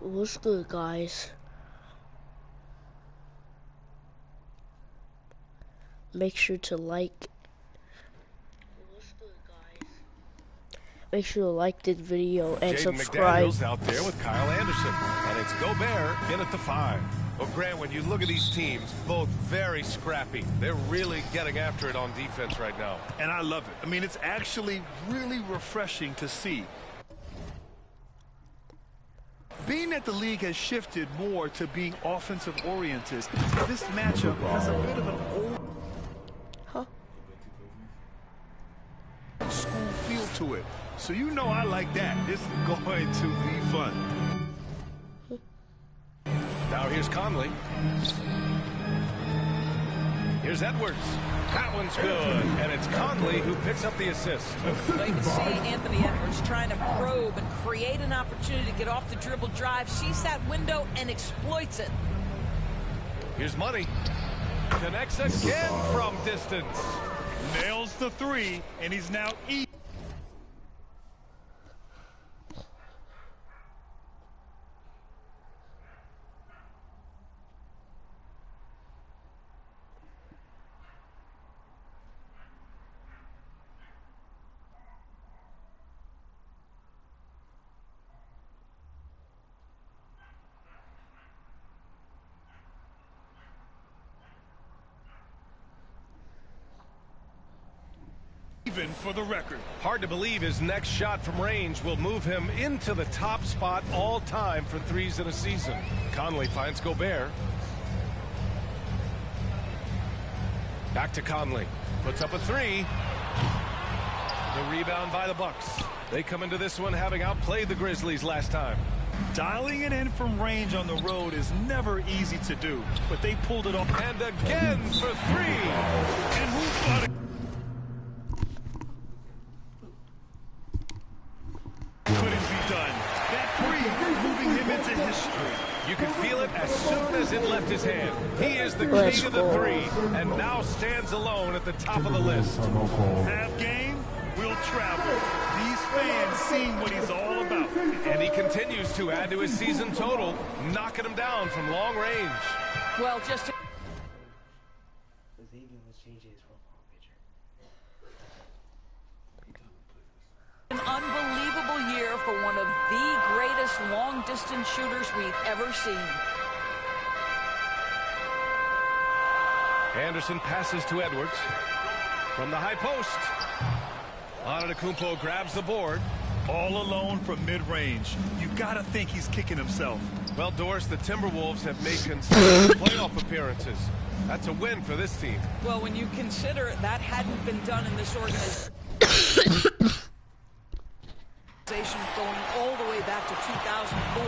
What's good, guys? Make sure to like. What's good, guys? Make sure to like this video and Jaden subscribe. McDaniels out there with Kyle Anderson, and it's Gobert in at the 5. Well, Grant, when you look at these teams, both very scrappy. They're really getting after it on defense right now. And I love it. I mean, it's actually really refreshing to see. Being that the league has shifted more to being offensive-oriented, this matchup has a bit of an old school feel to it. So you know I like that. This is going to be fun. Now here's Conley. Here's Edwards. That one's good, and it's Conley who picks up the assist. Well, you can see Anthony Edwards trying to probe and create an opportunity to get off the dribble drive, sees that window, and exploits it. Here's Money. Connects again from distance. Nails the 3, and he's now even for the record. Hard to believe his next shot from range will move him into the top spot all time for threes in a season. Conley finds Gobert. Back to Conley. Puts up a 3. The rebound by the Bucks. They come into this one having outplayed the Grizzlies last time. Dialing it in from range on the road is never easy to do, but they pulled it off. And again for 3. And who thought it couldn't be done? That 3 moving him into history. You can feel it as soon as it left his hand. He is the king of the 3 and now stands alone at the top of the list. Half game will travel. These fans seeing what he's all about. And he continues to add to his season total, knocking him down from long range. Well, just an unbelievable year for one of the greatest long-distance shooters we've ever seen. Anderson passes to Edwards. From the high post. Antetokounmpo grabs the board. All alone from mid-range. You gotta think he's kicking himself. Well, Doris, the Timberwolves have made consistent playoff appearances. That's a win for this team. Well, when you consider that hadn't been done in this organization going all the way back to 2004,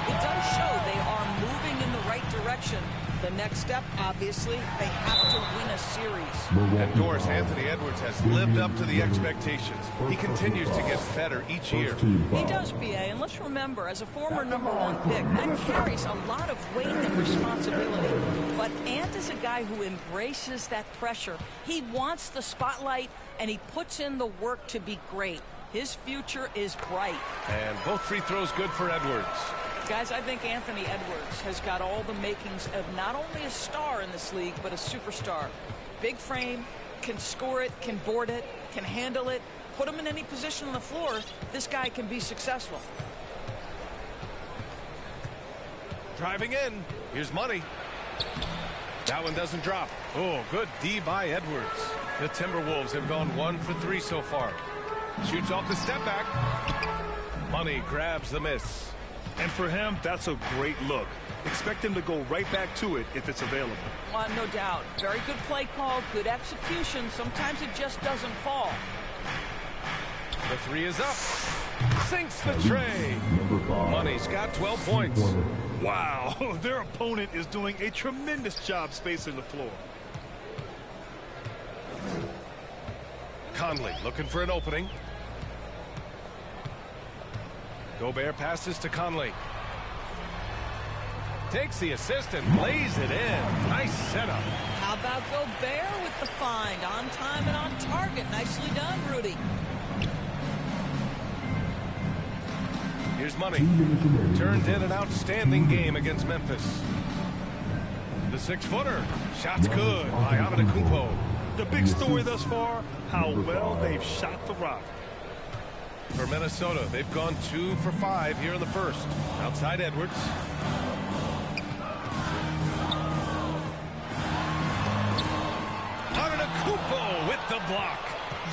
it does show they are moving in the right direction. The next step, obviously, they have to win a series. And Doris, Anthony Edwards has lived up to the expectations. He continues to get better each year. He does, PA, and let's remember, as a former #1 pick, that carries a lot of weight and responsibility. But Ant is a guy who embraces that pressure. He wants the spotlight, and he puts in the work to be great. His future is bright. And both free throws good for Edwards. Guys, I think Anthony Edwards has got all the makings of not only a star in this league, but a superstar. Big frame, can score it, can board it, can handle it. Put him in any position on the floor, this guy can be successful. Driving in. Here's Money. That one doesn't drop. Oh, good D by Edwards. The Timberwolves have gone 1 for 3 so far. Shoots off the step back. Money grabs the miss. And for him, that's a great look. Expect him to go right back to it if it's available. No doubt. Very good play call, good execution. Sometimes it just doesn't fall. The 3 is up. Sinks the tray. Money's got 12 points. Wow, their opponent is doing a tremendous job spacing the floor. Conley looking for an opening. Gobert passes to Conley. Takes the assist and lays it in. Nice setup. How about Gobert with the find? On time and on target. Nicely done, Rudy. Here's Money. Turned in an outstanding game against Memphis. The 6-footer. Shot's good by Antetokounmpo. The big story thus far, how well they've shot the rock. For Minnesota, they've gone 2 for 5 here in the first. Outside Edwards. Antetokounmpo with the block.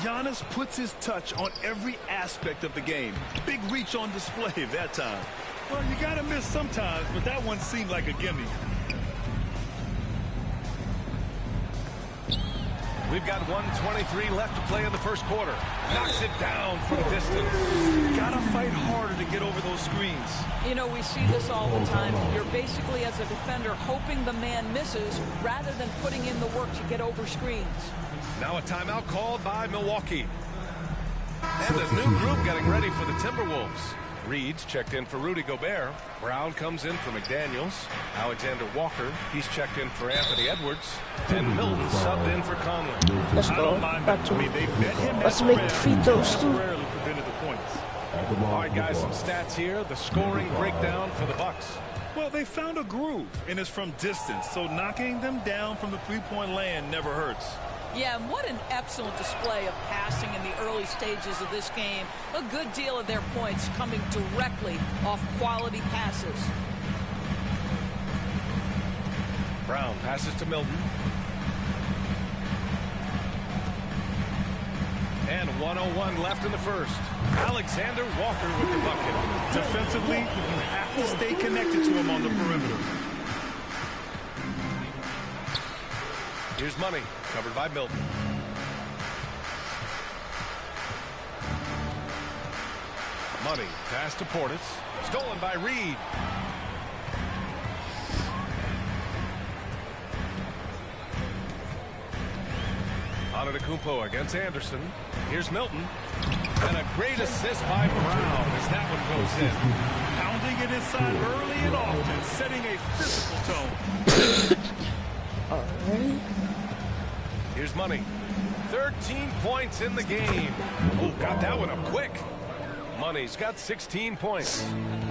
Giannis puts his touch on every aspect of the game. Big reach on display that time. Well, you gotta miss sometimes, but that one seemed like a gimme. We've got 1:23 left to play in the first quarter. Knocks it down from distance. Gotta fight harder to get over those screens. You know, we see this all the time. You're basically, as a defender, hoping the man misses rather than putting in the work to get over screens. Now a timeout called by Milwaukee. And a new group getting ready for the Timberwolves. Reed's checked in for Rudy Gobert. Brown comes in for McDaniels. Alexander Walker, he's checked in for Anthony Edwards. And Milton subbed in for Conley. Let's go. Back to let's make free throws too. All right, guys, some stats here. The scoring breakdown for the Bucks. Well, they found a groove, and it's from distance, so knocking them down from the three-point land never hurts. Yeah, and what an excellent display of passing in the early stages of this game. A good deal of their points coming directly off quality passes. Brown passes to Milton. And 1:01 left in the first. Alexander Walker with the bucket. Defensively, you have to stay connected to him on the perimeter. Here's Money, covered by Milton. Money, pass to Portis. Stolen by Reed. Antetokounmpo against Anderson. Here's Milton. And a great assist by Brown as that one goes in. Pounding it inside early and often, setting a physical tone. Alright. Here's Money. 13 points in the game. Oh, got that one up quick. Money's got 16 points.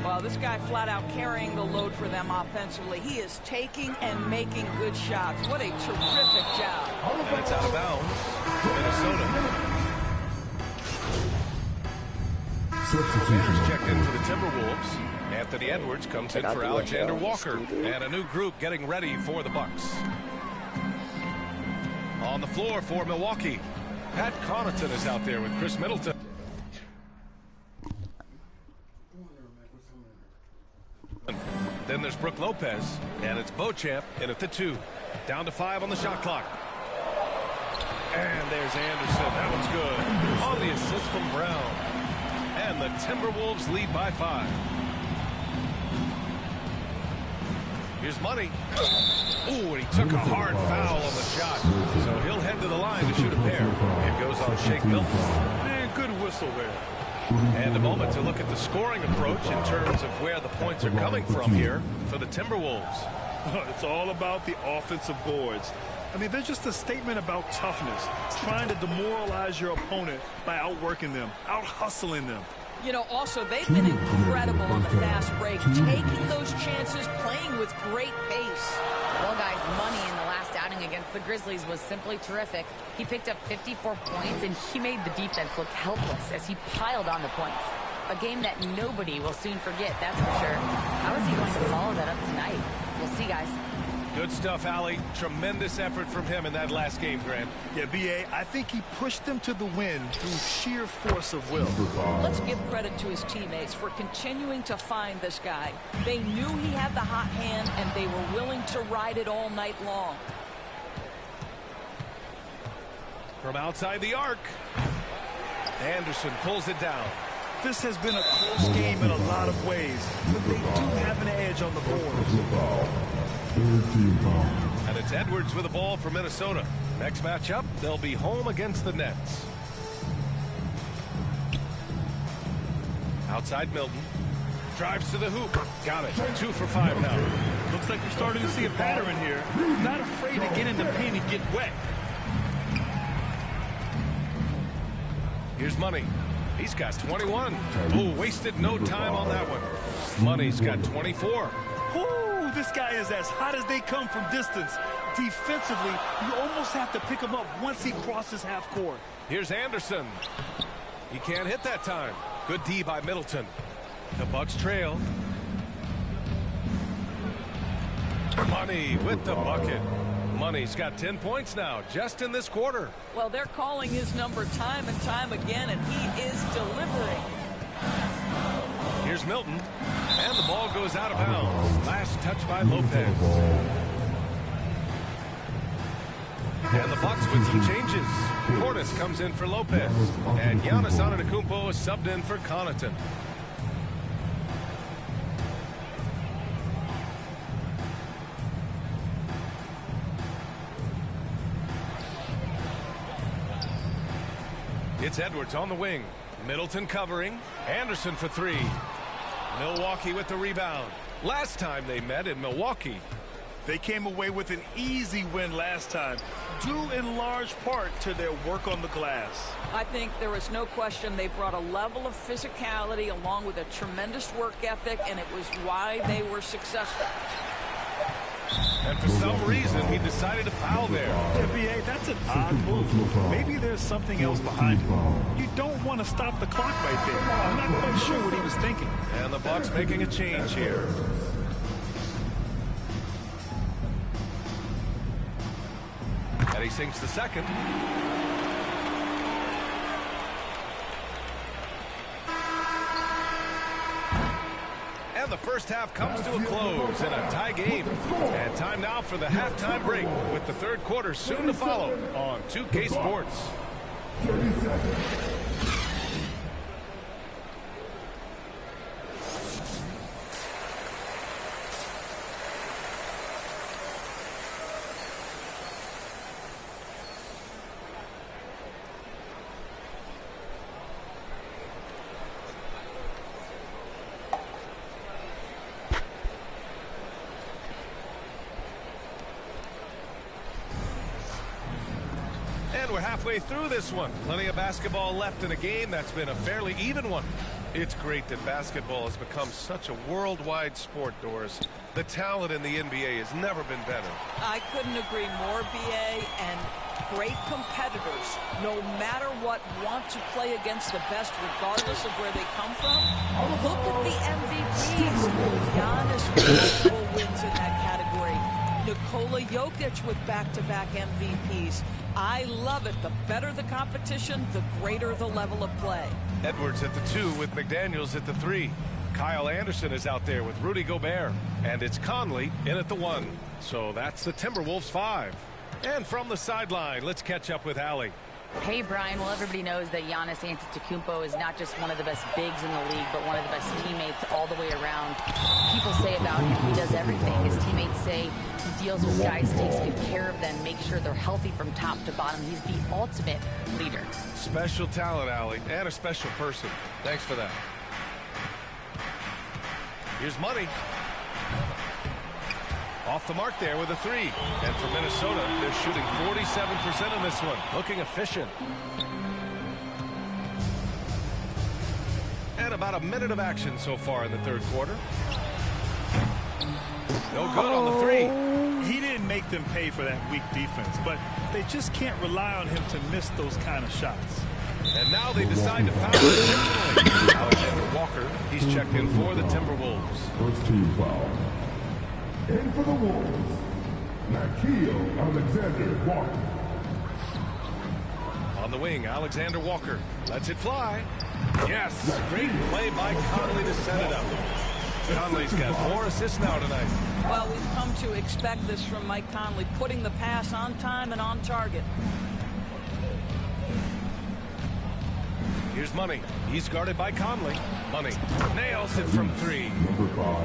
Well, this guy flat out carrying the load for them offensively. He is taking and making good shots. What a terrific job. And it's out of bounds to Minnesota. Substitution checked in for the Timberwolves. Anthony Edwards comes in for Alexander Walker. And a new group getting ready for the Bucks. On the floor for Milwaukee, Pat Connaughton is out there with Chris Middleton. Then there's Brook Lopez, and it's Beauchamp in at the 2. Down to 5 on the shot clock. And there's Anderson. That one's good. On the assist from Brown. And the Timberwolves lead by 5. Here's Money. Ooh, and he took a hard foul on the shot. So he'll head to the line to shoot a pair. It goes on Shake Milton. Man, good whistle there. And a moment to look at the scoring approach in terms of where the points are coming from here for the Timberwolves. It's all about the offensive boards. I mean, they're just a statement about toughness, trying to demoralize your opponent by outworking them, out-hustling them. You know, also, they've been incredible on the fast break, taking those chances, playing with great pace. Well, guys, Money in the last outing against the Grizzlies was simply terrific. He picked up 54 points, and he made the defense look helpless as he piled on the points. A game that nobody will soon forget, that's for sure. How is he going to follow that up tonight? We'll see, guys. Good stuff, Allie. Tremendous effort from him in that last game, Grant. Yeah, B.A., I think he pushed them to the win through sheer force of will. Let's give credit to his teammates for continuing to find this guy. They knew he had the hot hand, and they were willing to ride it all night long. From outside the arc, Anderson pulls it down. This has been a close game in a lot of ways, but they do have an edge on the board. And it's Edwards with the ball for Minnesota. Next matchup, they'll be home against the Nets. Outside Milton. Drives to the hoop. Got it. 2 for 5 now. Looks like we're starting to see a pattern here. Not afraid to get in the paint and get wet. Here's Money. He's got 21. Oh, wasted no time on that one. Money's got 24. Ooh, this guy is as hot as they come from distance. Defensively, you almost have to pick him up once he crosses half court. Here's Anderson. He can't hit that time. Good D by Middleton. The Bucks trail. Money with the bucket. Money's got 10 points now, just in this quarter. Well, they're calling his number time and time again, and he is delivering. Here's Milton, and the ball goes out of bounds. Last touch by Lopez. And the Bucks with some changes. Portis comes in for Lopez, and Giannis Antetokounmpo is subbed in for Connaughton. It's Edwards on the wing. Middleton covering. Anderson for three. Milwaukee with the rebound. Last time they met in Milwaukee, they came away with an easy win last time, due in large part to their work on the glass. I think there is no question they brought a level of physicality along with a tremendous work ethic, and it was why they were successful. And for some reason, he decided to foul there. Yeah, B.A., that's an odd move. Maybe there's something else behind it. You don't want to stop the clock right there. I'm not quite sure what he was thinking. And the Bucks making a change here. And he sinks the second. And the first half comes to a close in a tie game. And time now for the halftime break, with the third quarter soon to follow on 2K Sports. 30 seconds. And we're halfway through this one. Plenty of basketball left in a game that's been a fairly even one. It's great that basketball has become such a worldwide sport, Doris. The talent in the NBA has never been better. I couldn't agree more, B.A., and great competitors, no matter what, want to play against the best regardless of where they come from. Look at the MVPs. Giannis multiple wins in that category. Nikola Jokic with back-to-back MVPs. I love it. The better the competition, the greater the level of play. Edwards at the 2 with McDaniels at the 3. Kyle Anderson is out there with Rudy Gobert. And it's Conley in at the 1. So that's the Timberwolves 5. And from the sideline, let's catch up with Allie. Hey, Brian. Well, everybody knows that Giannis Antetokounmpo is not just one of the best bigs in the league, but one of the best teammates all the way around. People say about him, he does everything. His teammates say he deals with guys, takes good care of them, makes sure they're healthy from top to bottom. He's the ultimate leader. Special talent, Allie, and a special person. Thanks for that. Here's Money. Off the mark there with a 3. And for Minnesota, they're shooting 47% in this one. Looking efficient. And about a minute of action so far in the third quarter. No good on the 3. He didn't make them pay for that weak defense, but they just can't rely on him to miss those kind of shots. And now they decide to foul intentionally. Alexander Walker, he's checked in for the Timberwolves. First team foul. In for the Wolves, Nikhil Alexander Walker. On the wing, Alexander Walker lets it fly. Yes, great play by Conley to set it up. Conley's got 4 assists now tonight. Well, we've come to expect this from Mike Conley, putting the pass on time and on target. Here's Money. He's guarded by Conley. Money nails it from 3.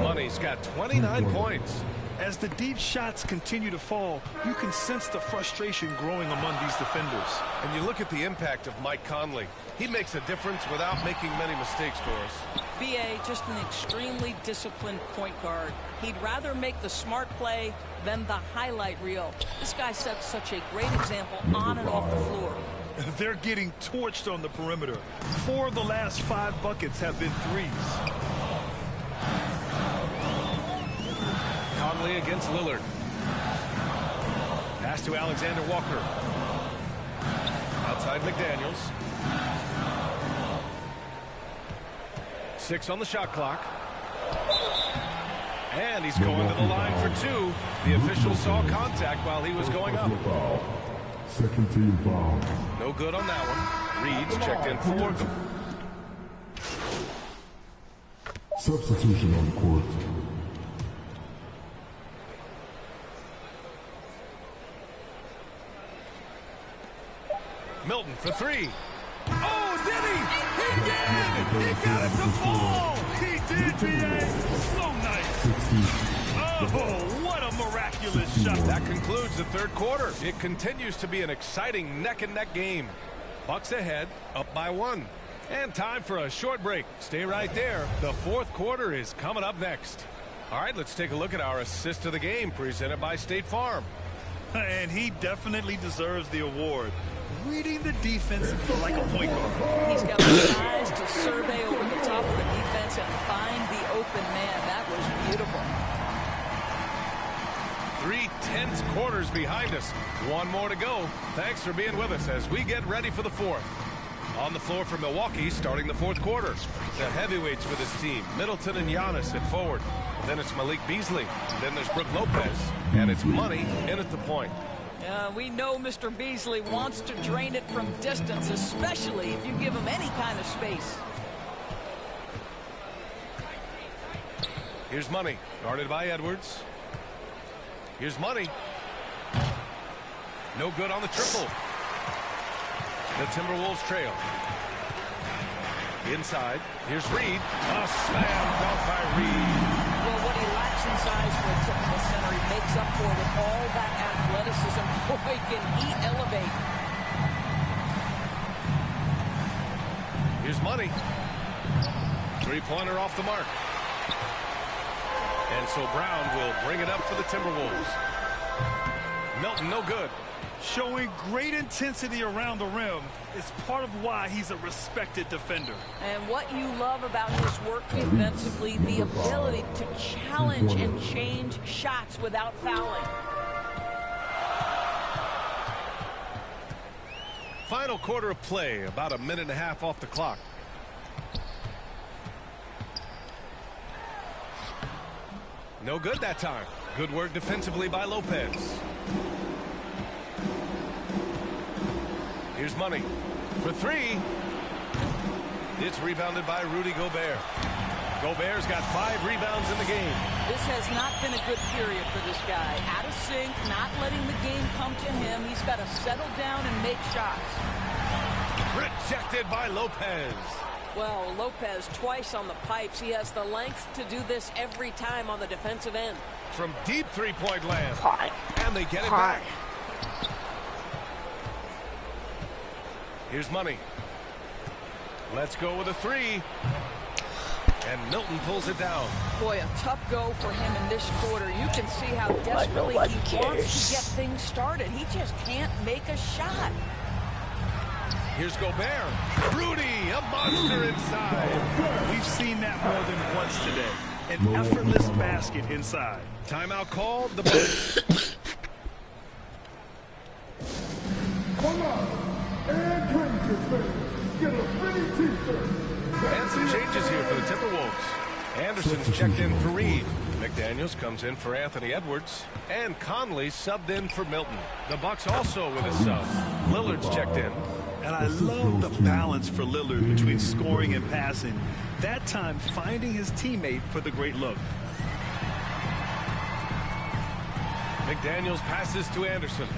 Money's got 29 points. As the deep shots continue to fall, you can sense the frustration growing among these defenders. And you look at the impact of Mike Conley. He makes a difference without making many mistakes, Doris. B.A., just an extremely disciplined point guard. He'd rather make the smart play than the highlight reel. This guy sets such a great example on and off the floor. They're getting torched on the perimeter. 4 of the last 5 buckets have been threes. Conley against Lillard. Pass to Alexander Walker. Outside McDaniels. 6 on the shot clock. And he's going to the line for 2. The official saw contact while he was going up. Second team foul. No good on that one. Reed's checked in for them. Substitution on the court. Milton for 3. Oh, did he? He did! He got it to fall! He did, B.A. So nice. Oh, what a miraculous shot. That concludes the third quarter. It continues to be an exciting neck-and-neck game. Bucks ahead, up by 1. And time for a short break. Stay right there. The fourth quarter is coming up next. All right, let's take a look at our assist of the game presented by State Farm. And he definitely deserves the award. Reading the defense like a point guard. He's got the size to survey over the top of the defense and find the open man. That was beautiful. 3 tense quarters behind us. 1 more to go. Thanks for being with us as we get ready for the fourth. On the floor for Milwaukee starting the fourth quarter. The heavyweights for this team, Middleton and Giannis at forward. Then it's Malik Beasley. Then there's Brook Lopez. And it's Money in at the point. We know Mr. Beasley wants to drain it from distance, especially if you give him any kind of space. Here's Money, guarded by Edwards. Here's Money. No good on the triple. The Timberwolves trail. Inside, here's Reed. A slam dunk by Reed. Well, what he lacks in size for a typical center, he makes up for with all that athleticism. Boy, can he elevate. Here's Money. 3-pointer off the mark. And so Brown will bring it up for the Timberwolves. Milton, no good. Showing great intensity around the rim is part of why he's a respected defender. And what you love about his work defensively, the ability to challenge and change shots without fouling. Final quarter of play, about a minute and a half off the clock. No good that time. Good work defensively by Lopez. Here's Money for 3. It's rebounded by Rudy Gobert. Gobert's got 5 rebounds in the game. This has not been a good period for this guy. Out of sync, not letting the game come to him. He's got to settle down and make shots. Rejected by Lopez. Well, Lopez twice on the pipes. He has the length to do this every time on the defensive end. From deep 3-point land. And they get it Hot. back. Here's Money. Let's go with a 3. And Milton pulls it down. Boy, a tough go for him in this quarter. You can see how desperately he wants to get things started. He just can't make a shot. Here's Gobert. Rudy, a monster inside. We've seen that more than once today. An effortless basket inside. Timeout called. The Bucks. Come on and drink your face. Get a free t-shirt. And some changes here for the Timberwolves. Anderson's checked in for Reed. McDaniels comes in for Anthony Edwards. And Conley subbed in for Milton. The Bucks also with a sub. Lillard's checked in. And I love the balance for Lillard between scoring and passing. That time finding his teammate for the great look. McDaniels passes to Anderson.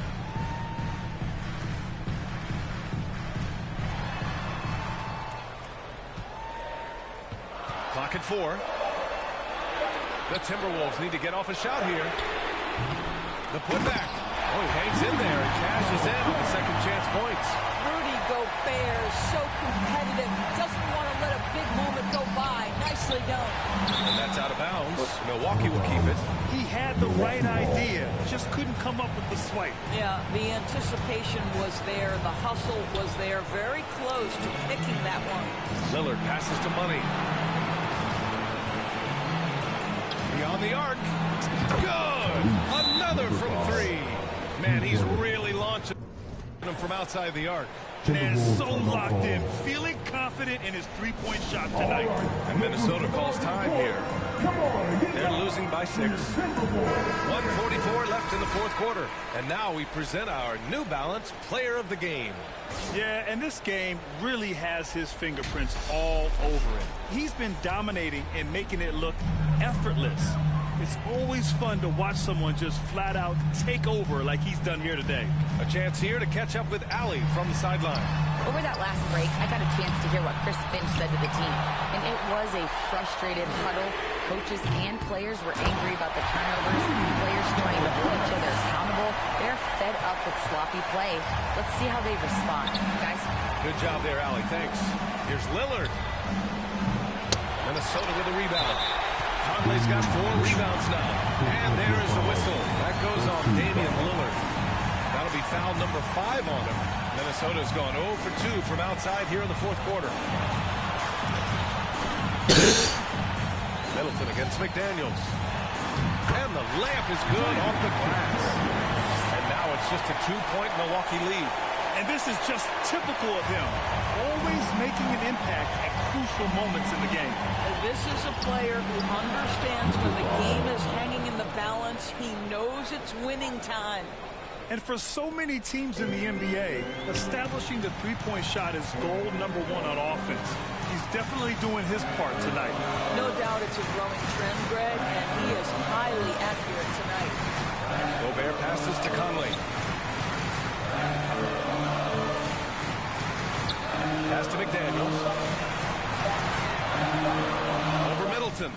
Clock at 4. The Timberwolves need to get off a shot here. The putback. Oh, he hangs in there and cashes in with the second chance points. Rudy Gobert, so competitive. Doesn't want to let a big moment go by. Nicely done. And that's out of bounds. Milwaukee will keep it. He had the right idea, just couldn't come up with the swipe. Yeah, the anticipation was there. The hustle was there. Very close to picking that one. Lillard passes to Money. Beyond the arc. Good. Another from three. Man, he's really launching him from outside the arc. Man, so locked in, feeling confident in his three-point shot tonight. And Minnesota calls time here. They're losing by 6. 1:44 left in the fourth quarter. And now we present our New Balance Player of the Game. Yeah, and this game really has his fingerprints all over it. He's been dominating and making it look effortless. It's always fun to watch someone just flat out take over like he's done here today. A chance here to catch up with Allie from the sideline. Over that last break, I got a chance to hear what Chris Finch said to the team. And it was a frustrated huddle. Coaches and players were angry about the turnovers. Players trying to hold each other accountable. They're fed up with sloppy play. Let's see how they respond. Guys? Good job there, Allie. Thanks. Here's Lillard. Minnesota with a rebound. Conley's got 4 rebounds now. And there is the whistle. That goes on Damian Lillard. That'll be foul number 5 on him. Minnesota's gone 0 for 2 from outside here in the fourth quarter. Middleton against McDaniels. And the layup is good off the glass. And now it's just a 2-point Milwaukee lead. And this is just typical of him. Always making an impact at crucial moments in the game. This is a player who understands when the game is hanging in the balance. He knows it's winning time. And for so many teams in the NBA, establishing the three-point shot is goal number 1 on offense. He's definitely doing his part tonight. No doubt it's a growing trend, Greg, and he is highly accurate tonight. Gobert passes to Conley. Pass to McDaniels. Over Middleton.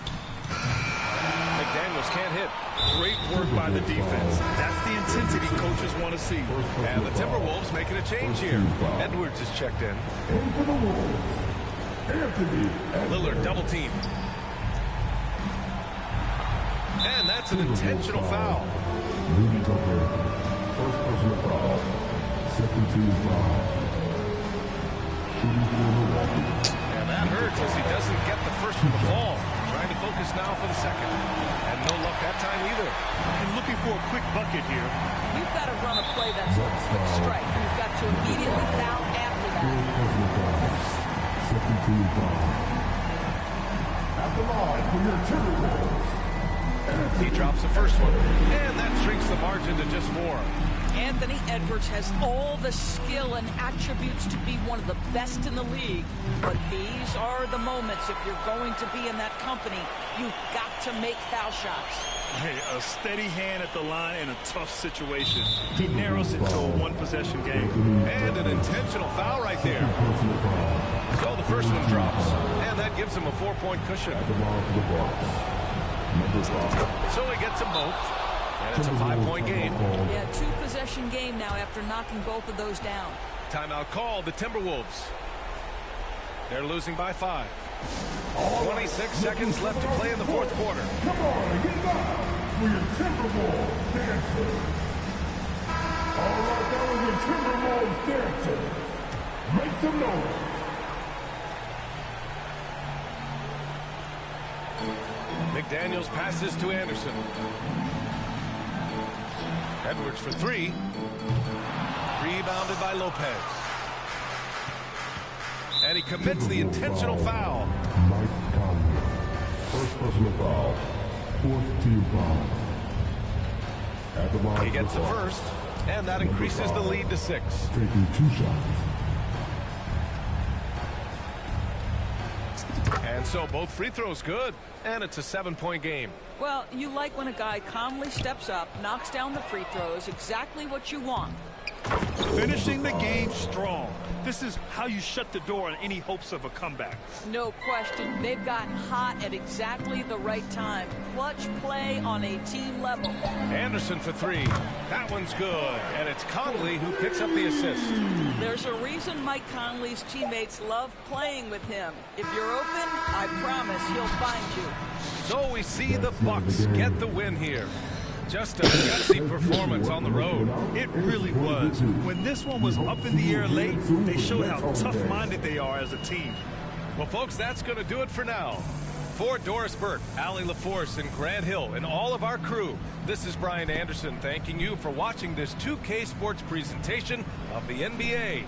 McDaniels can't hit. Great work by the defense. That's the intensity coaches want to see. And the Timberwolves making a change here. Edwards is checked in. Lillard double team. And that's an intentional foul. First personal foul. Second team foul. And that hurts as he doesn't get the first from the fall. Trying to focus now for the second. And no luck that time either. And looking for a quick bucket here. You've got to run a play that's a quick strike. You've got to immediately foul after that. Second team foul. At the line for your Timberwolves. He drops the first one. And that shrinks the margin to just 4. Anthony Edwards has all the skill and attributes to be one of the best in the league. But these are the moments, if you're going to be in that company, you've got to make foul shots. Hey, a steady hand at the line in a tough situation. He narrows it to a one-possession game. And an intentional foul right there. So the first one drops. And that gives him a 4-point cushion. So he gets them both. And it's a 5-point game. Yeah, 2-possession game now after knocking both of those down. Timeout called, the Timberwolves. They're losing by 5. 26 seconds left to play in the fourth quarter. Come on, get up for your Timberwolves dancer. All right, that was your Timberwolves dancer. Make some noise. McDaniels passes to Anderson. Edwards for 3. Rebounded by Lopez. And he commits the intentional foul. Mike Conley. First personal foul. Fourth team foul. At the line He gets the first, and that increases the lead to 6. Taking 2 shots. And so both free throws good, and it's a 7-point game. Well, you like when a guy calmly steps up, knocks down the free throws, exactly what you want. Finishing the game strong. This is how you shut the door on any hopes of a comeback. No question. They've gotten hot at exactly the right time. Clutch play on a team level. Anderson for three. That one's good. And it's Conley who picks up the assist. There's a reason Mike Conley's teammates love playing with him. If you're open, I promise he'll find you. So we see the Bucks get the win here. Just a gutsy performance on the road. It really was. When this one was up in the air late, they showed how tough-minded they are as a team. Well, folks, that's going to do it for now. For Doris Burke, Allie LaForce, and Grant Hill, and all of our crew, this is Brian Anderson thanking you for watching this 2K Sports presentation of the NBA.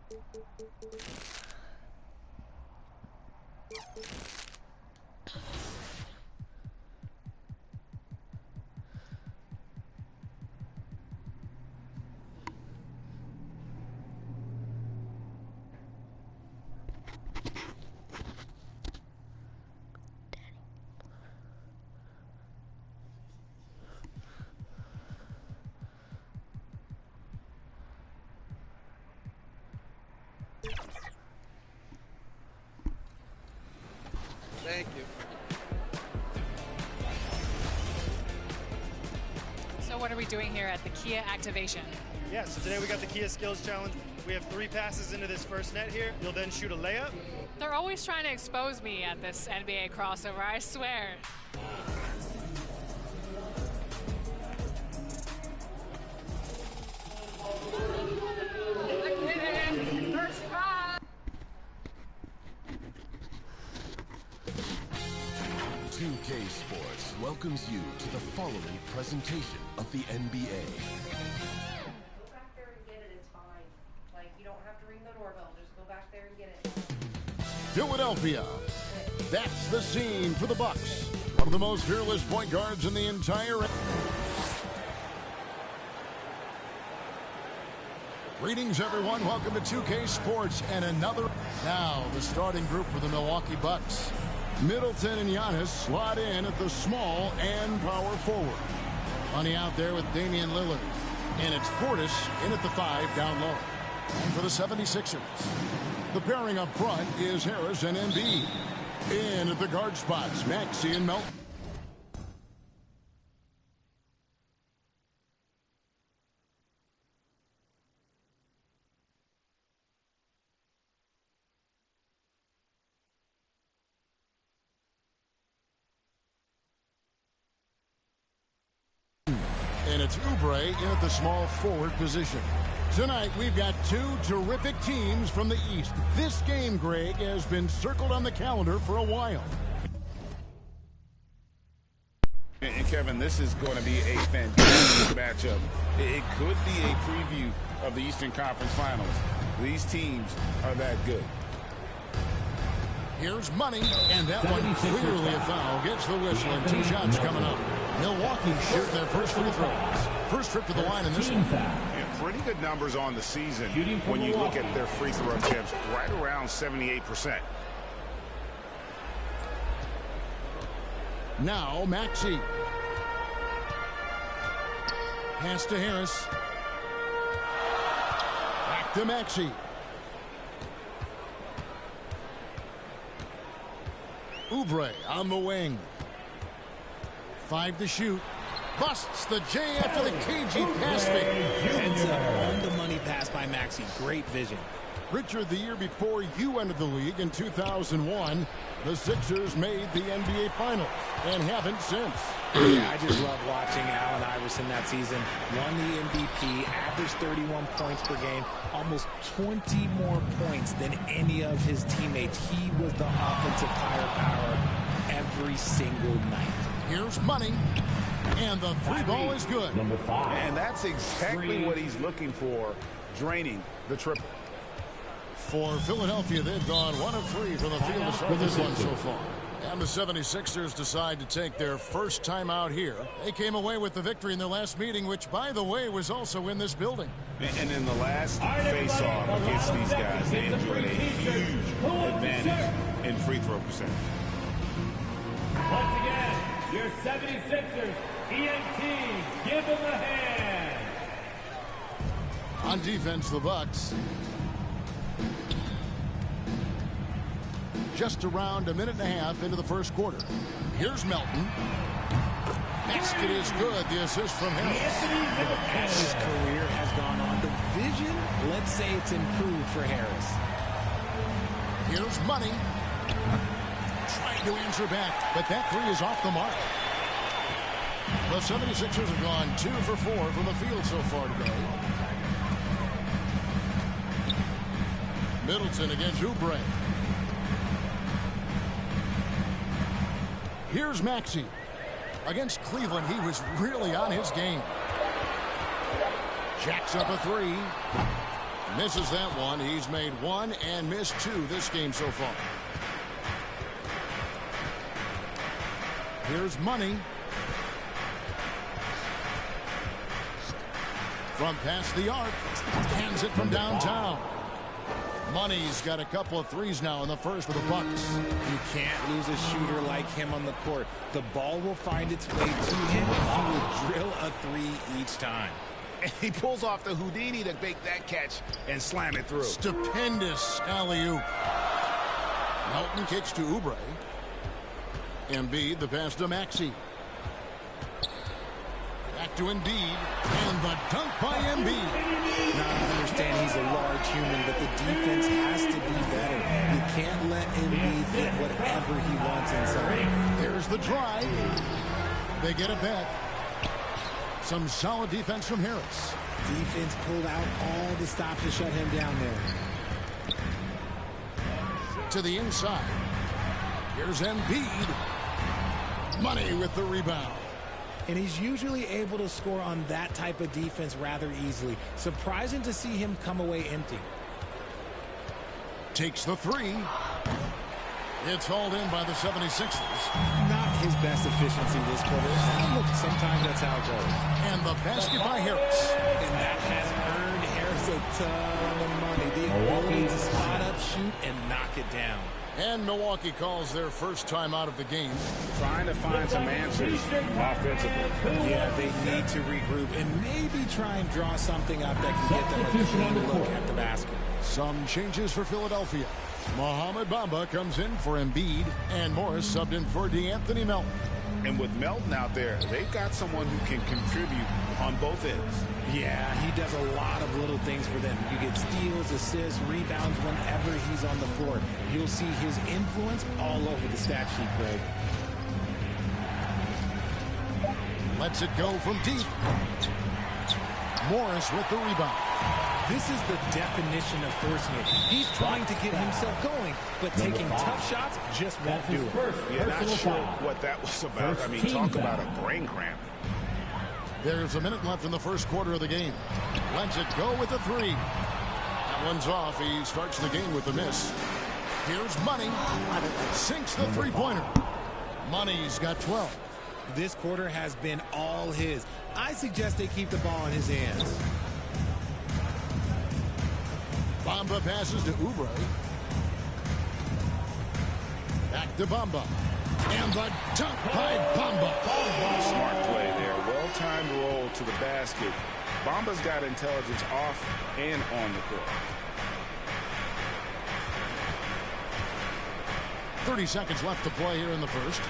Thank you. So what are we doing here at the Kia activation? Yeah, so today we got the Kia Skills Challenge. We have 3 passes into this first net here. You'll then shoot a layup. They're always trying to expose me at this NBA crossover, I swear. First try. 2K Sports welcomes you to the following presentation of the NBA. Go back there and get it, it's fine. Like, you don't have to ring the doorbell, just go back there and get it. Philadelphia. That's the scene for the Bucks. One of the most fearless point guards in the entire... Greetings, everyone. Welcome to 2K Sports and another... Now, the starting group for the Milwaukee Bucks. Middleton and Giannis slot in at the small and power forward. Money out there with Damian Lillard. And it's Portis in at the 5 down low. And for the 76ers, the pairing up front is Harris and Embiid. In at the guard spots, Maxey and Melton. And it's Oubre in at the small forward position. Tonight, we've got 2 terrific teams from the East. This game, Greg, has been circled on the calendar for a while. And Kevin, this is going to be a fantastic matchup. It could be a preview of the Eastern Conference Finals. These teams are that good. Here's Money, and that one clearly a foul. Gets the whistle, and 2 shots coming up. Milwaukee shoot their first free throws. First trip to the line in this one. Yeah, pretty good numbers on the season when you look at their free throw attempts, right around 78%. Now Maxey. Pass to Harris. Back to Maxey. Oubre on the wing. 5 to shoot. Busts the J after the cagey pass fake. Heads up on the money pass by Maxey. Great vision. Richard, the year before you entered the league in 2001, the Sixers made the NBA Finals and haven't since. Yeah, I just love watching Allen Iverson that season. Won the MVP, averaged 31 points per game, almost 20 more points than any of his teammates. He was the offensive firepower every single night. Here's Money, and the 3 ball is good. Number 5. And that's exactly what he's looking for, draining the triple. For Philadelphia, they've gone 1 of 3 from the field to start this one so far. And the 76ers decide to take their first time out here. They came away with the victory in their last meeting, which, by the way, was also in this building. And in the last face-off against these guys, they enjoyed a huge advantage in free throw percentage. Once again, your 76ers, ENT, give them a hand. On defense, the Bucks. Just around a minute and a half into the first quarter. Here's Melton. Basket is good. The assist from Harris. As his career has gone on, the vision, let's say it's improved for Harris. Here's Money. Trying to answer back, but that 3 is off the mark. The 76ers have gone 2 for 4 from the field so far today. Middleton against Oubre. Here's Maxey. Against Cleveland, he was really on his game. Jacks up a 3. Misses that one. He's made one and missed two this game so far. Here's Money. From past the arc. Hands it from downtown. Money's got a couple of threes now in the first for the Bucks. You can't lose a shooter like him on the court. The ball will find its way to him, and he will drill a three each time. And he pulls off the Houdini to make that catch and slam it through. Stupendous alley-oop. Melton kicks to Oubre. Embiid, the pass to Maxey. Back to Embiid, and the dunk by Embiid. Now, I understand he's a large human, but the defense has to be better. You can't let Embiid get whatever he wants inside. There's the drive. They get it back. Some solid defense from Harris. Defense pulled out all the stops to shut him down there. To the inside. Here's Embiid. Money with the rebound. And he's usually able to score on that type of defense rather easily. Surprising to see him come away empty. Takes the three. It's hauled in by the 76ers. Not his best efficiency this quarter. Look, sometimes that's how it goes. And the basket by Harris. And that has earned Harris a ton of money. The ability to spot up, shoot, and knock it down. And Milwaukee calls their first time out of the game. Trying to find some answers offensively. Yeah, they need to regroup and maybe try and draw something up that can get them a clean look at the basket. Some changes for Philadelphia. Mohamed Bamba comes in for Embiid, and Morris subbed in for DeAnthony Melton. And with Melton out there, they've got someone who can contribute on both ends. Yeah, he does a lot of little things for them. You get steals, assists, rebounds whenever he's on the floor. You'll see his influence all over the stat sheet, Greg. Lets it go from deep. Morris with the rebound. This is the definition of forcing it. He's trying to get himself going, but taking tough shots just won't do it. Yeah, not sure what that was about. I mean, talk about a brain cramp. There's a minute left in the first quarter of the game. Lets it go with a three. That one's off. He starts the game with the miss. Here's Money. Sinks the three-pointer. Money's got 12. This quarter has been all his. I suggest they keep the ball in his hands. Bamba passes to Oubre. Back to Bamba. And the dunk by Bamba. Smart play there. Well-timed roll to the basket. Bamba's got intelligence off and on the court. 30 seconds left to play here in the first.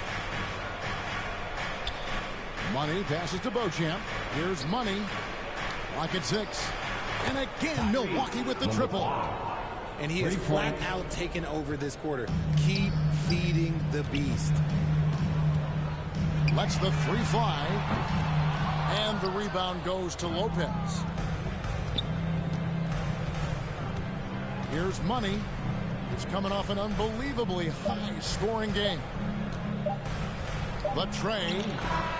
Money passes to Beauchamp. Here's Money. Lock at 6. And again, Milwaukee with the triple. And he has flat out taken over this quarter. Keep feeding the beast. Lets the three fly. And the rebound goes to Lopez. Here's Money. He's coming off an unbelievably high-scoring game. The train.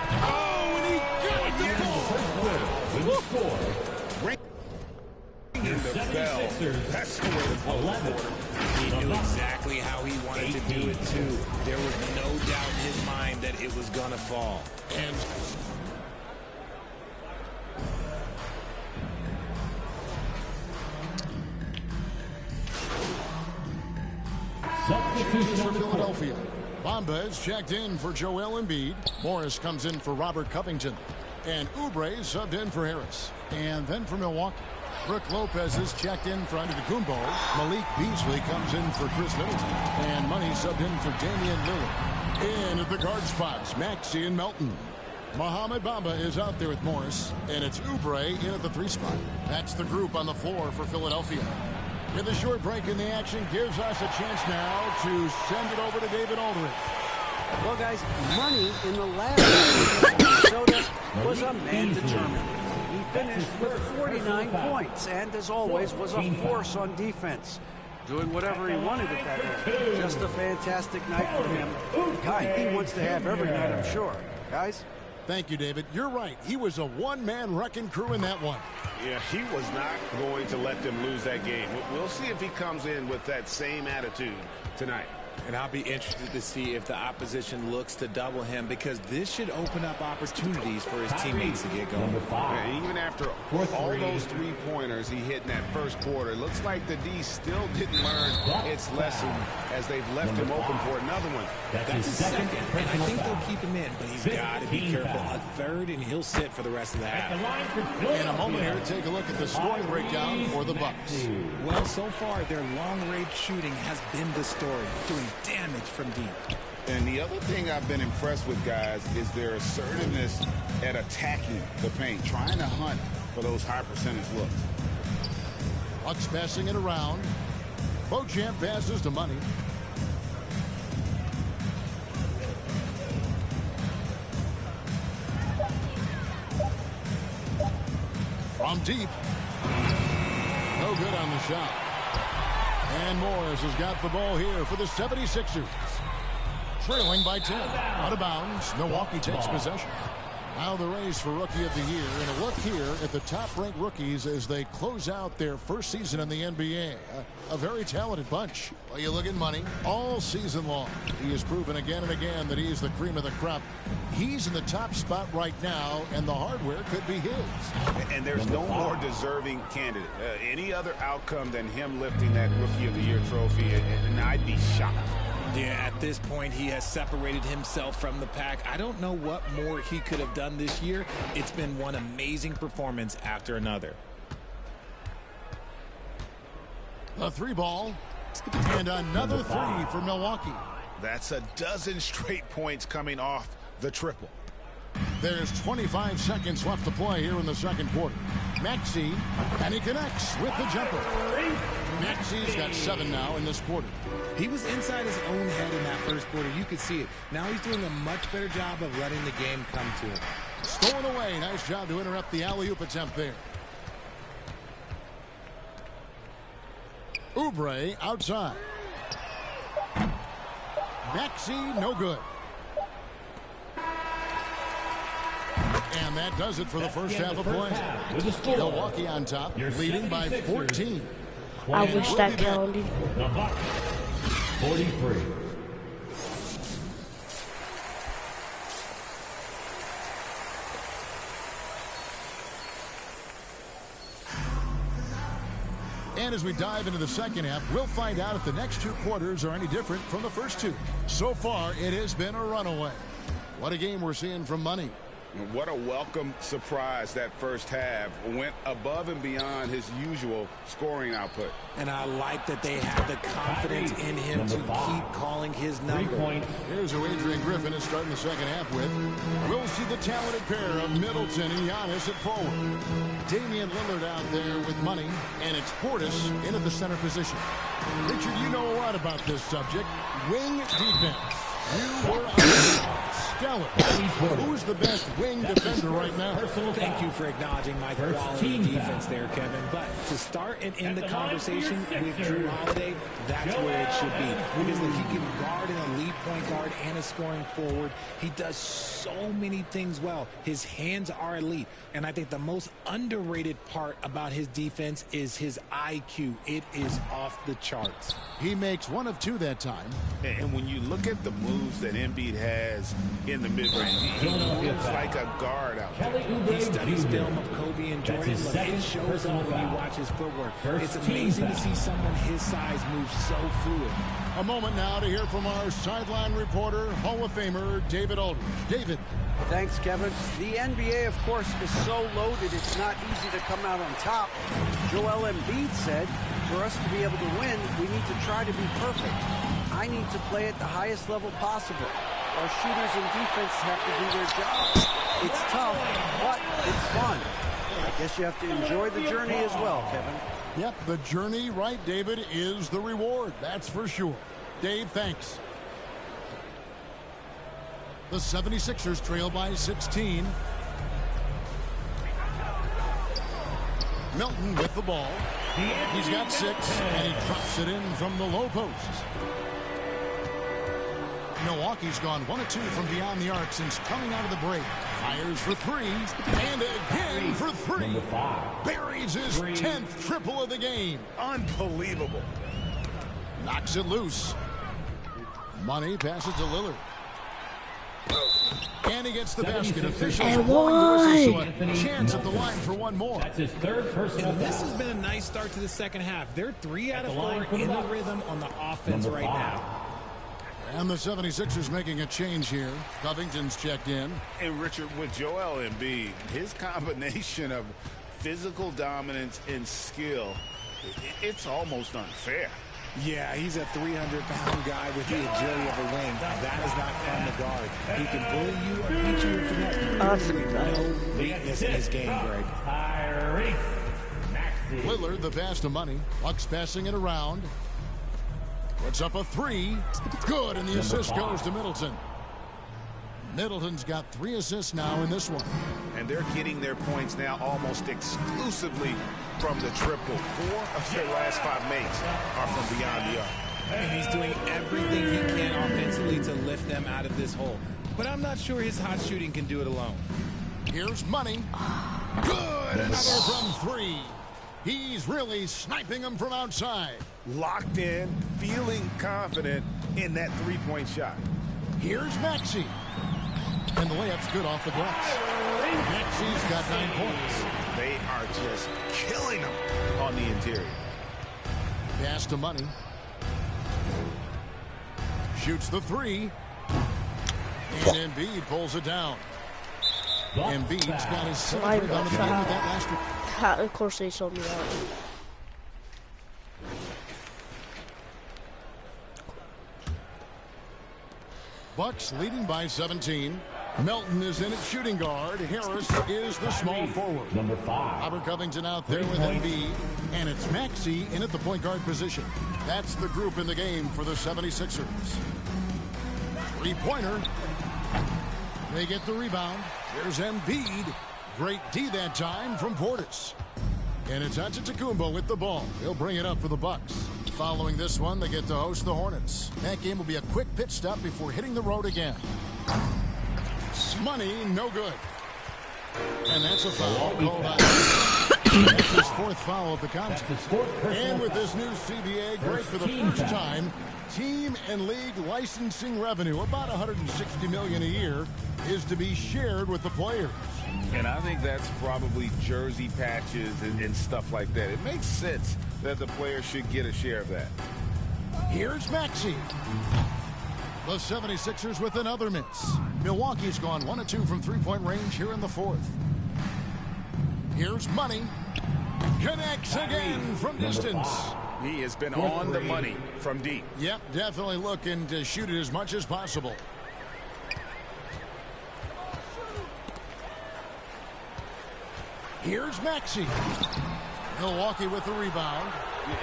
Oh, and he got the ball. Ringing the bell. That's the way to play the quarter. He knew exactly how he wanted to do it, too. There was no doubt in his mind that it was going to fall. And changes for Philadelphia. Bamba is checked in for Joel Embiid. Morris comes in for Robert Covington. And Oubre subbed in for Harris. And then for Milwaukee, Brook Lopez is checked in for Antetokounmpo. Malik Beasley comes in for Chris Middleton. And Money subbed in for Damian Lillard. In at the guard spots, Maxey and Melton. Mohamed Bamba is out there with Morris. And it's Oubre in at the 3 spot. That's the group on the floor for Philadelphia. With a short break in the action gives us a chance now to send it over to David Aldridge. Well, guys, Money in the last game against Minnesota was a man determined. He finished with 49 points and, as always, was a force on defense. Doing whatever he wanted at that end. Just a fantastic night for him. The guy he wants to have every night, I'm sure. Guys? Thank you, David. You're right. He was a one-man wrecking crew in that one. Yeah, he was not going to let them lose that game. We'll see if he comes in with that same attitude tonight. And I'll be interested to see if the opposition looks to double him, because this should open up opportunities for his teammates to get going. Yeah, even after all those three-pointers he hit in that first quarter, it looks like the D still didn't learn its lesson as they've left him open for another one. That's his second, and I think they'll keep him in, but he's got to be careful. A third, and he'll sit for the rest of the half. In a moment here, take a look at the scoring breakdown for the Bucks. Well, so far, their long-range shooting has been the story, doing damage from deep. And the other thing I've been impressed with, guys, is their assertiveness at attacking the paint, trying to hunt for those high percentage looks. Bucks passing it around. Beauchamp passes to Money. From deep. No good on the shot. And Morris has got the ball here for the 76ers. Trailing by 10. Out of bounds. Milwaukee takes possession. Now the race for Rookie of the Year. And a look here at the top-ranked rookies as they close out their first season in the NBA. A very talented bunch. Well, you look at Money all season long. He has proven again and again that he is the cream of the crop. He's in the top spot right now, and the hardware could be his. And there's no more deserving candidate. Any other outcome than him lifting that Rookie of the Year trophy, and I'd be shocked. Yeah, at this point, he has separated himself from the pack. I don't know what more he could have done this year. It's been one amazing performance after another. A three ball. And another three for Milwaukee. That's a dozen straight points coming off the triple. There's 25 seconds left to play here in the second quarter. Maxey, and he connects with the jumper. Maxey's got 7 now in this quarter. He was inside his own head in that first quarter. You could see it. Now he's doing a much better job of letting the game come to him. Stolen away. Nice job to interrupt the alley-oop attempt there. Oubre outside. Maxey, no good. And that does it for the first half of play. Milwaukee on top, leading by 14. I wish that counted. The Bucks, 43. And as we dive into the second half, we'll find out if the next two quarters are any different from the first two. So far, it has been a runaway. What a game we're seeing from Money. What a welcome surprise that first half. Went above and beyond his usual scoring output. And I like that they have the confidence in him to keep calling his number. Here's who Adrian Griffin is starting the second half with. We'll see the talented pair of Middleton and Giannis at forward. Damian Lillard out there with Money, and it's Portis in at the center position. Richard, you know a lot about this subject. Wing defense. You were stellar. Who's the best wing defender right now? Thank you for acknowledging my quality defense there, Kevin. But to start and end the conversation with Drew Holiday, that's where it should be. Because he can guard an elite point guard and a scoring forward. He does so many things well. His hands are elite. And I think the most underrated part about his defense is his IQ. It is off the charts. He makes 1 of 2 that time. And when you look at the moves that Embiid has in the mid-range, he moves like a guard out there. He studies film of Kobe and Jordan. Look, it shows him when you watch his footwork. It's amazing to see someone his size move so fluid. A moment now to hear from our sideline reporter, Hall of Famer David Aldridge. David. Thanks, Kevin. The NBA, of course, is so loaded, it's not easy to come out on top. Joel Embiid said, for us to be able to win, we need to try to be perfect. I need to play at the highest level possible. Our shooters and defense have to do their job. It's tough, but it's fun. I guess you have to enjoy the journey as well, Kevin. Yep, the journey, right, David, is the reward. That's for sure. Dave, thanks. The 76ers trail by 16. Milton with the ball. He's got 6, and he drops it in from the low post. Milwaukee's gone 1 of 2 from beyond the arc since coming out of the break. Fires for 3, and again for 3. Buries his 10th triple of the game. Unbelievable. Knocks it loose. Money passes to Lillard. And he gets the basket. Officials blowing the whistle, so a chance at the line for one more. That's his third personal foul. This has been a nice start to the second half. They're 3 out of 4 in the rhythm on the offense right now. And the 76ers making a change here. Covington's checked in. And Richard, with Joel Embiid, his combination of physical dominance and skill, it's almost unfair. Yeah, he's a 300-pound guy with the agility of a wing. That is not fun to guard. He can bully you or beat you with finesse. No weakness in his game, Greg. Lillard, the pass to Money. Bucks passing it around. Puts up a 3. Good, and the assist goes to Middleton. Middleton's got 3 assists now in this one. And they're getting their points now almost exclusively from the triple. 4 of their last 5 makes are from beyond the arc. And he's doing everything he can offensively to lift them out of this hole. But I'm not sure his hot shooting can do it alone. Here's Money. Good, another from 3. He's really sniping them from outside. Locked in, feeling confident in that three-point shot. Here's Maxey. And the layup's good off the glass. Maxey's got 9 points. They are just killing them on the interior. Pass to Money. Shoots the 3. And Embiid pulls it down. Embiid's got his 7th rebound of the game with that last one. Of course they sold me out. Bucks leading by 17. Melton is in at shooting guard. Harris is the small forward. Number 5. Robert Covington out there with Embiid. And it's Maxey in at the point guard position. That's the group in the game for the 76ers. Three-pointer. They get the rebound. There's Embiid. Great D that time from Portis. And it's Antetokounmpo with the ball. He'll bring it up for the Bucks. Following this one, they get to host the Hornets. That game will be a quick pit stop before hitting the road again. Money, no good. And that's a foul called out. That's his 4th foul of the contest. And with this new CBA, great for the first time, team and league licensing revenue, about $160 million a year, is to be shared with the players. And I think that's probably jersey patches and stuff like that. It makes sense that the players should get a share of that. Here's Maxey. The 76ers with another miss. Milwaukee's gone 1 of 2 from three-point range here in the 4th. Here's Money. Connects again from distance. He has been on the money from deep. Yep, definitely looking to shoot it as much as possible. Here's Maxey. Milwaukee with the rebound.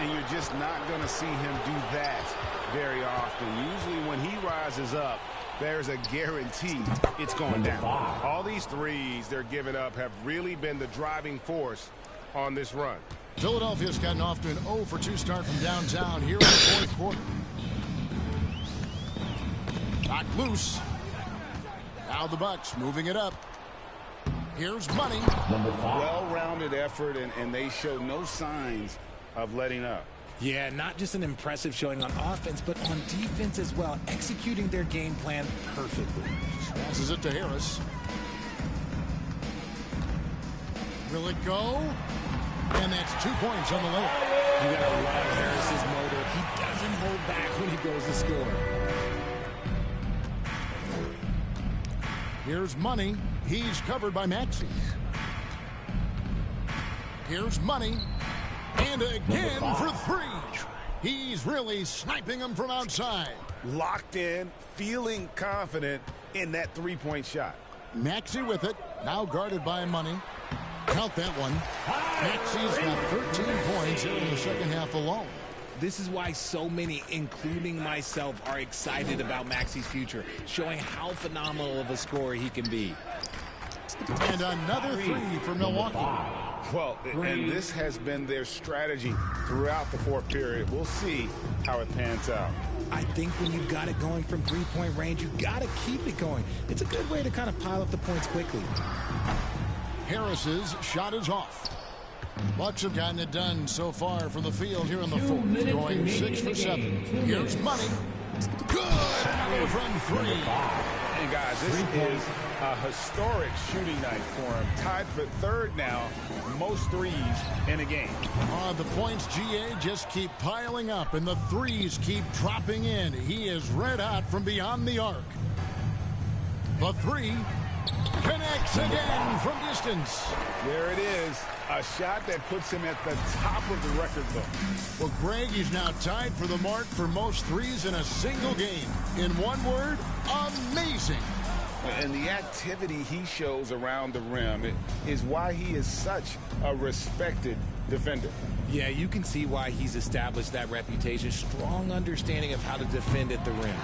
And you're just not going to see him do that very often. Usually when he rises up, there's a guarantee it's going down. All these threes they're giving up have really been the driving force on this run. Philadelphia's gotten off to an 0 for 2 start from downtown here in the 4th quarter. Knocked loose. Now the Bucks moving it up. Here's Money. Well-rounded effort, and they show no signs of letting up. Yeah, not just an impressive showing on offense, but on defense as well, executing their game plan perfectly. Passes it to Harris. Will it go? And that's 2 points on the layup. You gotta love Harris's motor. He doesn't hold back when he goes to score. Here's Money. He's covered by Maxey. Here's Money. And again for 3. He's really sniping them from outside. Locked in, feeling confident in that three-point shot. Maxey with it. Now guarded by Money. Count that one. Maxey's got 13 points here in the second half alone. This is why so many, including myself, are excited about Maxey's future, showing how phenomenal of a scorer he can be. And another 3 for Milwaukee. Well, and this has been their strategy throughout the 4th period. We'll see how it pans out. I think when you've got it going from three-point range, you've got to keep it going. It's a good way to kind of pile up the points quickly. Harris's shot is off. Bucks have gotten it done so far from the field here in the fourth, going 6 for 7. Here's money. Good! Another from 3. And guys, this is a historic shooting night for him. Tied for third now, most threes in a game. The points, GA, just keep piling up, and the threes keep dropping in. He is red hot from beyond the arc. The 3 connects again from distance. There it is. A shot that puts him at the top of the record book. Well, Greg, he's now tied for the mark for most threes in a single game. In one word, amazing. And the activity he shows around the rim is why he is such a respected defender. Yeah, you can see why he's established that reputation. Strong understanding of how to defend at the rim.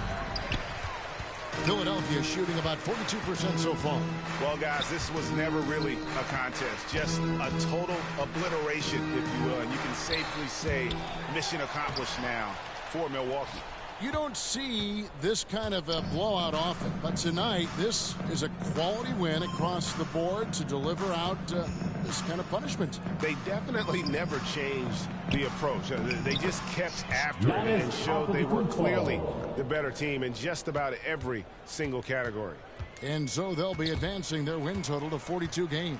Philadelphia shooting about 42% so far. Well, guys, this was never really a contest. Just a total obliteration, if you will. And you can safely say mission accomplished now for Milwaukee. You don't see this kind of a blowout often, but tonight this is a quality win across the board to deliver out this kind of punishment. They definitely never changed the approach. They just kept after it and showed they were clearly the better team in just about every single category. And so they'll be advancing their win total to 42 games.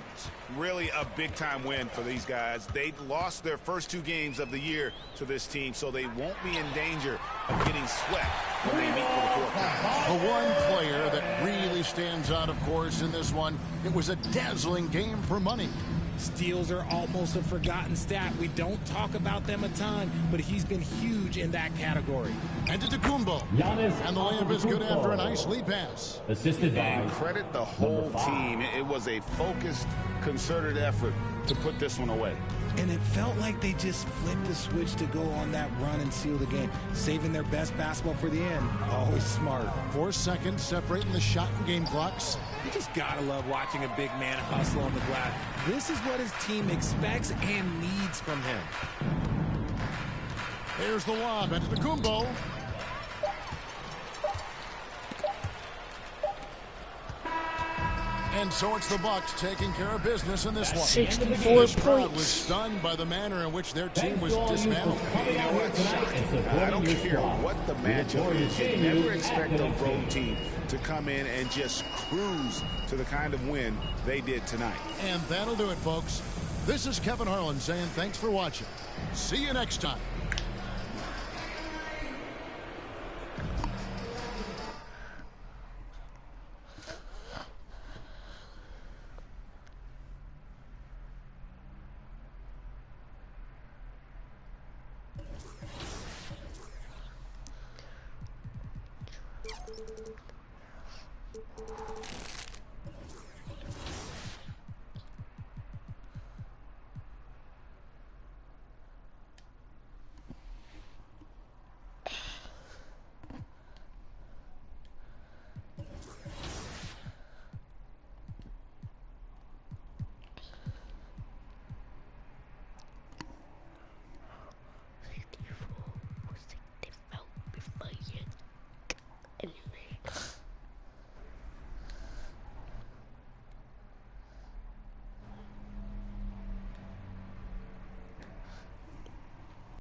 Really a big-time win for these guys. They lost their first 2 games of the year to this team, so they won't be in danger of getting swept when they meet for the fourth time. The one player that really stands out, of course, in this one, it was a dazzling game for money. Steals are almost a forgotten stat. We don't talk about them a ton, but he's been huge in that category. And to Kumbo. And the layup is good after a nice lead pass. Assisted by. And credit the whole team. It was a focused, concerted effort to put this one away. And it felt like they just flipped the switch to go on that run and seal the game, saving their best basketball for the end. Always smart. 4 seconds separating the shot and game clocks. You just gotta love watching a big man hustle on the glass. This is what his team expects and needs from him. Here's the lob into the Kumbo. And so it's the Bucks taking care of business in this one. 64 this crowd points. was stunned by the manner in which their team was dismantled. You know what? I don't care what the matchup is. You never expect a road team to come in and just cruise to the kind of win they did tonight. And that'll do it, folks. This is Kevin Harlan saying thanks for watching. See you next time.